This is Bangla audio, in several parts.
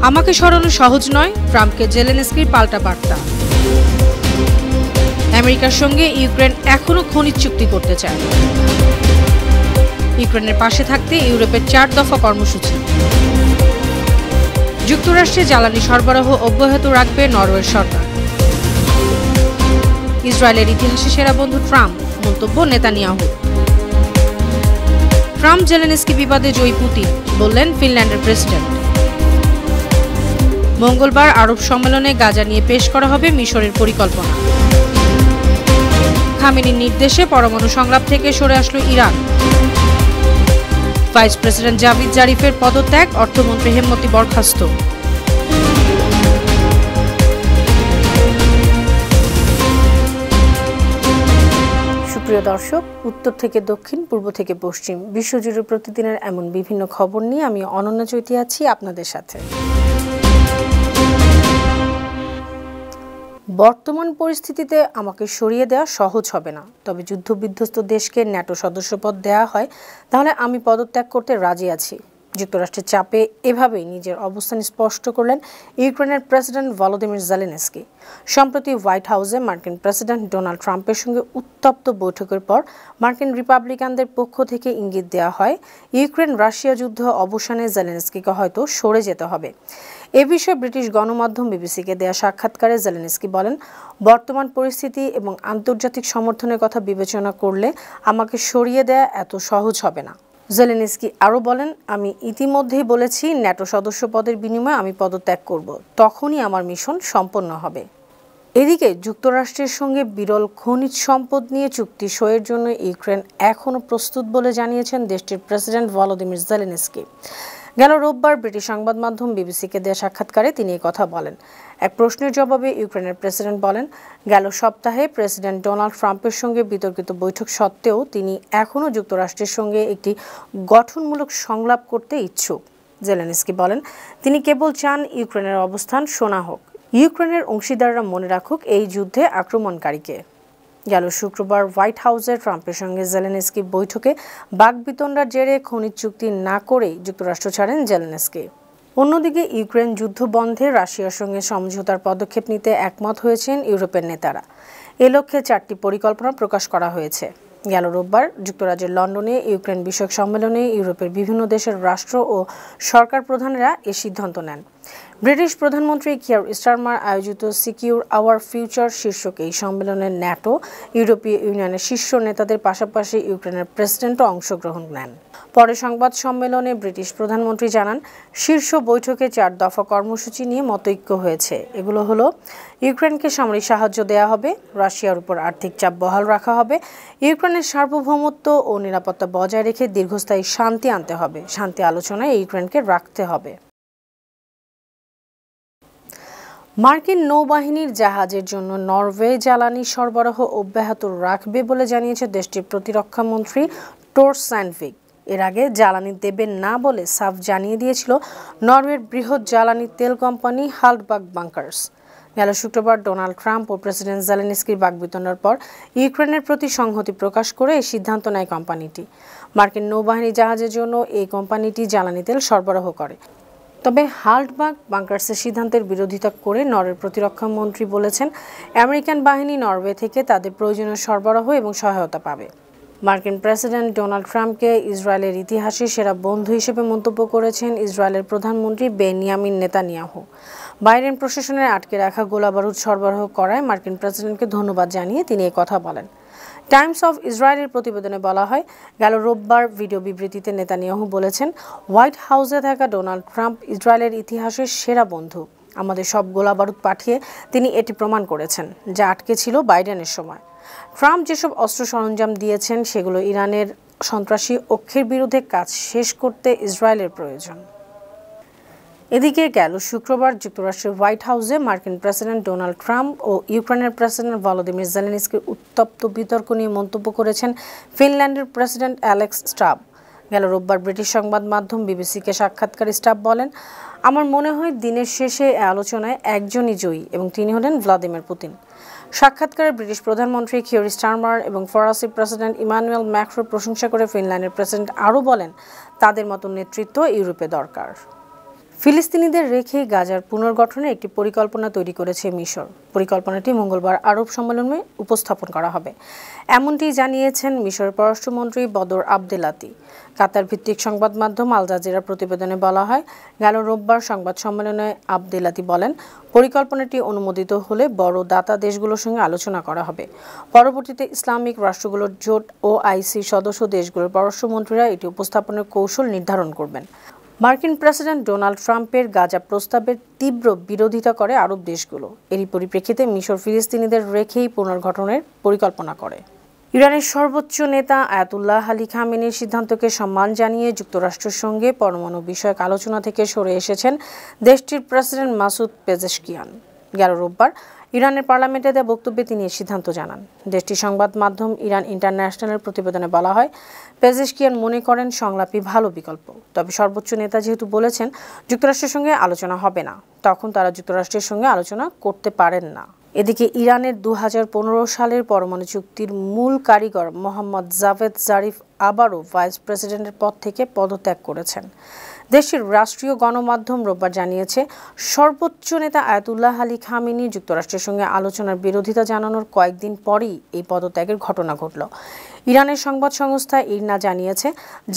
আমাকে সরানো সহজ নয়, ট্রাম্পকে জেলেনস্কির পাল্টা বার্তা। আমেরিকার সঙ্গে ইউক্রেন এখনো খনিজ চুক্তি করতে চায়। ইউক্রেনের পাশে থাকতে ইউরোপের 4 দফা কর্মসূচি। যুক্তরাষ্ট্রে জ্বালানি সরবরাহ অব্যাহত রাখবে নরওয়ের সরকার। ইসরায়েলের ইতিহাসে সেরা বন্ধু ট্রাম্প, মন্তব্য নেতানিয়াহু। ট্রাম্প জেলেনস্কি বিবাদে জয়ী পুতিন, বললেন ফিনল্যান্ডের প্রেসিডেন্ট। মঙ্গলবার আরব সম্মেলনে গাজা নিয়ে পেশ করা হবে মিশরের পরিকল্পনা। খামেনির নির্দেশে পরমাণু সংলাপ থেকে সরে আসলো ইরান। ভাইস প্রেসিডেন্ট জাভিদ জারিফের পদত্যাগ, অর্থমন্ত্রী হেমমতি বরখাস্ত। সুপ্রিয় দর্শক, উত্তর থেকে দক্ষিণ, পূর্ব থেকে পশ্চিম, বিশ্বজুড়ে প্রতিদিনের এমন বিভিন্ন খবর নিয়ে আমি অনন্যা চৈতি আছি আপনাদের সাথে। বর্তমান পরিস্থিতিতে আমাকে সরিয়ে দেওয়া সহজ হবে না, তবে যুদ্ধবিধ্বস্ত দেশকে ন্যাটো সদস্যপদ দেওয়া হয় তাহলে আমি পদত্যাগ করতে রাজি আছি। যুক্তরাষ্ট্রের চাপে এভাবেই নিজের অবস্থান স্পষ্ট করলেন ইউক্রেনের প্রেসিডেন্ট ভলোদিমির জেলেনস্কি। সম্প্রতি হোয়াইট হাউসে মার্কিন প্রেসিডেন্ট ডোনাল্ড ট্রাম্পের সঙ্গে উত্তপ্ত বৈঠকের পর মার্কিন রিপাবলিকানদের পক্ষ থেকে ইঙ্গিত দেওয়া হয় ইউক্রেন রাশিয়া যুদ্ধ অবসানে জেলেনস্কিকে হয়তো সরে যেতে হবে। এ বিষয়ে ব্রিটিশ গণমাধ্যম বিবিসিকে দেয়া সাক্ষাৎকারে জেলেনস্কি বলেন, বর্তমান পরিস্থিতি এবং আন্তর্জাতিক সমর্থনের কথা বিবেচনা করলে আমাকে সরিয়ে দেয়া এত সহজ হবে না। জেলেনস্কি আরও বলেন, আমি ইতিমধ্যেই বলেছি ন্যাটো সদস্য পদের বিনিময়ে আমি পদত্যাগ করব, তখনই আমার মিশন সম্পন্ন হবে। এদিকে যুক্তরাষ্ট্রের সঙ্গে বিরল খনিজ সম্পদ নিয়ে চুক্তি সইয়ের জন্য ইউক্রেন এখনও প্রস্তুত বলে জানিয়েছেন দেশটির প্রেসিডেন্ট ভলোদিমির জেলেনস্কি। গেল রোববার ব্রিটিশ সংবাদ মাধ্যম বিবিসিকে দেয়া সাক্ষাৎকারে তিনি এই কথা বলেন। এক প্রশ্নের জবাবে ইউক্রেনের প্রেসিডেন্ট বলেন, গেল সপ্তাহে প্রেসিডেন্ট ডোনাল্ড ট্রাম্পের সঙ্গে বিতর্কিত বৈঠক সত্ত্বেও তিনি এখনও যুক্তরাষ্ট্রের সঙ্গে একটি গঠনমূলক সংলাপ করতে ইচ্ছুক। জেলেনস্কি বলেন, তিনি কেবল চান ইউক্রেনের অবস্থান শোনা হোক, ইউক্রেনের অংশীদাররা মনে রাখুক এই যুদ্ধে আক্রমণকারীকে। গেল শুক্রবার হোয়াইট হাউসে ট্রাম্পের সঙ্গে জেলেনস্কি বৈঠকে বাকবিতণ্ডার জেরে খনিজ চুক্তি না করেই যুক্তরাষ্ট্র ছাড়েন জেলেনস্কি। অন্যদিকে ইউক্রেন যুদ্ধ বন্ধে রাশিয়ার সঙ্গে সমঝোতার পদক্ষেপ নিতে একমত হয়েছেন ইউরোপের নেতারা। এ লক্ষ্যে 4টি পরিকল্পনা প্রকাশ করা হয়েছে। গেল রোববার যুক্তরাজ্যের লন্ডনে ইউক্রেন বিষয়ক সম্মেলনে ইউরোপের বিভিন্ন দেশের রাষ্ট্র ও সরকার প্রধানেরা এ সিদ্ধান্ত নেন। ব্রিটিশ প্রধানমন্ত্রী কিয়ার স্টারমার আয়োজিত সিকিউর আওয়ার ফিউচার শীর্ষক এই সম্মেলনে ন্যাটো, ইউরোপীয় ইউনিয়নের শীর্ষ নেতাদের পাশাপাশি ইউক্রেনের প্রেসিডেন্টও অংশগ্রহণ নেন। পরে সংবাদ সম্মেলনে ব্রিটিশ প্রধানমন্ত্রী জানান, শীর্ষ বৈঠকে 4 দফা কর্মসূচি নিয়ে মতৈক্য হয়েছে। এগুলো হলো, ইউক্রেনকে সামরিক সাহায্য দেওয়া হবে, রাশিয়ার উপর আর্থিক চাপ বহাল রাখা হবে, ইউক্রেনের সার্বভৌমত্ব ও নিরাপত্তা বজায় রেখে দীর্ঘস্থায়ী শান্তি আনতে হবে, শান্তি আলোচনায় ইউক্রেনকে রাখতে হবে। মার্কিন নৌবাহিনীর জাহাজের জন্য নরওয়ে জ্বালানি সরবরাহ অব্যাহত রাখবে বলে জানিয়েছে দেশটির প্রতিরক্ষা মন্ত্রী টোর স্যান্ডভিক। এর আগে জ্বালানি দেবে না বলে সাফ জানিয়ে দিয়েছিল নরওয়ের বৃহৎ জ্বালানি তেল কোম্পানি হাল্টবাগ বাংকার্স। গেল শুক্রবার ডোনাল্ড ট্রাম্প ও প্রেসিডেন্ট জেলেনস্কির বাকবিতণ্ডার পর ইউক্রেনের প্রতি সংহতি প্রকাশ করে এই সিদ্ধান্ত নেয় কোম্পানিটি। মার্কিন নৌবাহিনী জাহাজের জন্য এই কোম্পানিটি জ্বালানি তেল সরবরাহ করে। তবে হাল্টবাগ বাংকার্সের সিদ্ধান্তের বিরোধিতা করে নরওয়ের প্রতিরক্ষা মন্ত্রী বলেছেন, আমেরিকান বাহিনী নরওয়ে থেকে তাদের প্রয়োজনীয় সরবরাহ এবং সহায়তা পাবে। মার্কিন প্রেসিডেন্ট ডোনাল্ড ট্রাম্পকে ইসরায়েলের ইতিহাসে সেরা বন্ধু হিসেবে মন্তব্য করেছেন ইসরায়েলের প্রধানমন্ত্রী বেনিয়ামিন নেতানিয়াহু। বাইডেন প্রশাসনের আটকে রাখা গোলাবারুদ সরবরাহ করায় মার্কিন প্রেসিডেন্টকে ধন্যবাদ জানিয়ে তিনি এই কথা বলেন। টাইমস অফ ইসরায়েলের প্রতিবেদনে বলা হয়, গেল রোববার ভিডিও বিবৃতিতে নেতানিয়াহু বলেছেন, হোয়াইট হাউসে থাকা ডোনাল্ড ট্রাম্প ইসরায়েলের ইতিহাসের সেরা বন্ধু। আমাদের সব গোলাবারুদ পাঠিয়ে তিনি এটি প্রমাণ করেছেন, যা আটকে ছিল বাইডেনের সময়। ট্রাম্প যেসব অস্ত্র সরঞ্জাম দিয়েছেন সেগুলো ইরানের সন্ত্রাসী অক্ষের বিরুদ্ধে কাজ শেষ করতে ইসরায়েলের প্রয়োজন। এদিকে গেল শুক্রবার যুক্তরাষ্ট্রের হোয়াইট হাউসে মার্কিন প্রেসিডেন্ট ডোনাল্ড ট্রাম্প ও ইউক্রেনের প্রেসিডেন্ট ভলোদিমির জেলেনস্কির উত্তপ্ত বিতর্ক নিয়ে মন্তব্য করেছেন ফিনল্যান্ডের প্রেসিডেন্ট অ্যালেক্স স্টাব। গেল রোববার ব্রিটিশ সংবাদ মাধ্যম বিবিসিকে সাক্ষাৎকারে স্টাব বলেন, আমার মনে হয় দিনের শেষে আলোচনায় একজনই জয়ী এবং তিনি হলেন ভ্লাদিমির পুতিন। সাক্ষাৎকারে ব্রিটিশ প্রধানমন্ত্রী কিয়ার স্টারমার এবং ফরাসি প্রেসিডেন্ট ইমানুয়েল ম্যাক্রোর প্রশংসা করে ফিনল্যান্ডের প্রেসিডেন্ট আরও বলেন, তাদের মতো নেতৃত্ব ইউরোপে দরকার। ফিলিস্তিনিদের রেখে গাজার পুনর্গঠনের একটি পরিকল্পনা তৈরি করেছে মিশর। পরিকল্পনাটি মঙ্গলবার আরব সম্মেলনে উপস্থাপন করা হবে, এমনটি জানিয়েছেন মিশরের পররাষ্ট্রমন্ত্রী বদর আবদেলাতি। কাতার ভিত্তিক সংবাদ মাধ্যম আল জাজিরার প্রতিবেদনে বলা হয়, গেল রোববার সংবাদ সম্মেলনে আবদেলাতি বলেন, পরিকল্পনাটি অনুমোদিত হলে বড় দাতা দেশগুলোর সঙ্গে আলোচনা করা হবে। পরবর্তীতে ইসলামিক রাষ্ট্রগুলোর জোট OIC সদস্য দেশগুলোর পররাষ্ট্রমন্ত্রীরা এটি উপস্থাপনের কৌশল নির্ধারণ করবেন। মার্কিন প্রেসিডেন্ট ডোনাল্ড ট্রাম্পের গাজা প্রস্তাবের তীব্র বিরোধিতা করে আরব দেশগুলো। এরই পরিপ্রেক্ষিতে মিশর ফিলিস্তিনিদের রেখেই পুনর্গঠনের পরিকল্পনা করে। ইরানের সর্বোচ্চ নেতা আয়াতুল্লাহ আলী খামেনির সিদ্ধান্তকে সম্মান জানিয়ে যুক্তরাষ্ট্রের সঙ্গে পরমাণু বিষয়ক আলোচনা থেকে সরে এসেছেন দেশটির প্রেসিডেন্ট মাসুদ পেজেশকিয়ান। গেল রোববার ইরানের পার্লামেন্টে দেওয়া বক্তব্যে তিনি এই সিদ্ধান্ত জানান। দেশটির সংবাদ মাধ্যম ইরান ইন্টারন্যাশনালের প্রতিবেদনে বলা হয়, পেজেশকিয়ান মনে করেন সংলাপই ভালো বিকল্প। তবে সর্বোচ্চ নেতা যেহেতু বলেছেন যুক্তরাষ্ট্রের সঙ্গে আলোচনা হবে না, তখন তারা যুক্তরাষ্ট্রের সঙ্গে আলোচনা করতে পারেন না। এদিকে ইরানের 2015 সালের পরমাণু চুক্তির মূল কারিগর মোহাম্মদ জাভেদ জারিফ আবারও ভাইস প্রেসিডেন্টের পদ থেকে পদত্যাগ করেছেন। দেশটির রাষ্ট্রীয় গণমাধ্যম রোববার জানিয়েছে, সর্বোচ্চ নেতা আয়াতুল্লাহ আলী খামেনি যুক্তরাষ্ট্রের সঙ্গে আলোচনার বিরোধিতা জানানোর কয়েকদিন পরই এই পদত্যাগের ঘটনা ঘটল। ইরানের সংবাদ সংস্থা ইরনা জানিয়েছে,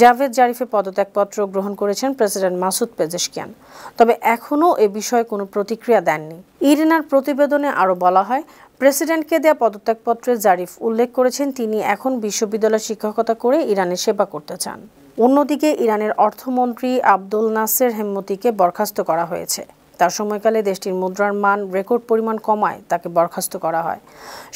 জাভেদ জারিফের পদত্যাগপত্র গ্রহণ করেছেন প্রেসিডেন্ট মাসুদ পেজেশকিয়ান, তবে এখনও এ বিষয়ে কোনো প্রতিক্রিয়া দেননি। ইরনার প্রতিবেদনে আরও বলা হয়, প্রেসিডেন্টকে দেয়া পদত্যাগপত্রে জারিফ উল্লেখ করেছেন তিনি এখন বিশ্ববিদ্যালয়ে শিক্ষকতা করে ইরানের সেবা করতে চান। অন্যদিকে ইরানের অর্থমন্ত্রী আব্দুল নাসের হেম্মতিকে বরখাস্ত করা হয়েছে। তার সময়কালে দেশটির মুদ্রার মান রেকর্ড পরিমাণ কমায় তাকে বরখাস্ত করা হয়।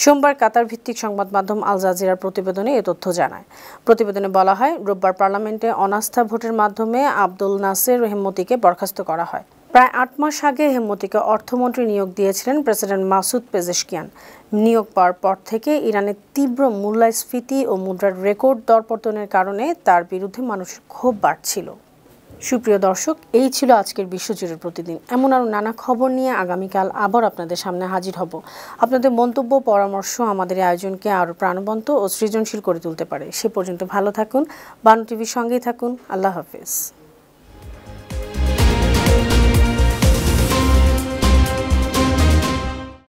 সোমবার কাতার ভিত্তিক সংবাদ মাধ্যম আল জাজিরার প্রতিবেদনে এ তথ্য জানায়। প্রতিবেদনে বলা হয়, রোববার পার্লামেন্টে অনাস্থা ভোটের মাধ্যমে আব্দুল নাসের হেম্মতিকে বরখাস্ত করা হয়। প্রায় 8 মাস আগে হেম্মতিকে অর্থমন্ত্রী নিয়োগ দিয়েছিলেন প্রেসিডেন্ট মাসুদ পেজেশকিয়ান। নিয়োগ পাওয়ার পর থেকে ইরানের তীব্র মূল্যস্ফীতি ও মুদ্রার রেকর্ড দরপতনের কারণে তার বিরুদ্ধে মানুষের ক্ষোভ বাড়ছিল। সুপ্রিয় দর্শক, এই ছিল আজকের বিশ্বজুড়ে প্রতিদিন। এমন আরও নানা খবর নিয়ে আগামীকাল আবার আপনাদের সামনে হাজির হব। আপনাদের মন্তব্য, পরামর্শ আমাদের এই আয়োজনকে আরও প্রাণবন্ত ও সৃজনশীল করে তুলতে পারে। সে পর্যন্ত ভালো থাকুন, বানু টিভির সঙ্গেই থাকুন। আল্লাহ হাফেজ।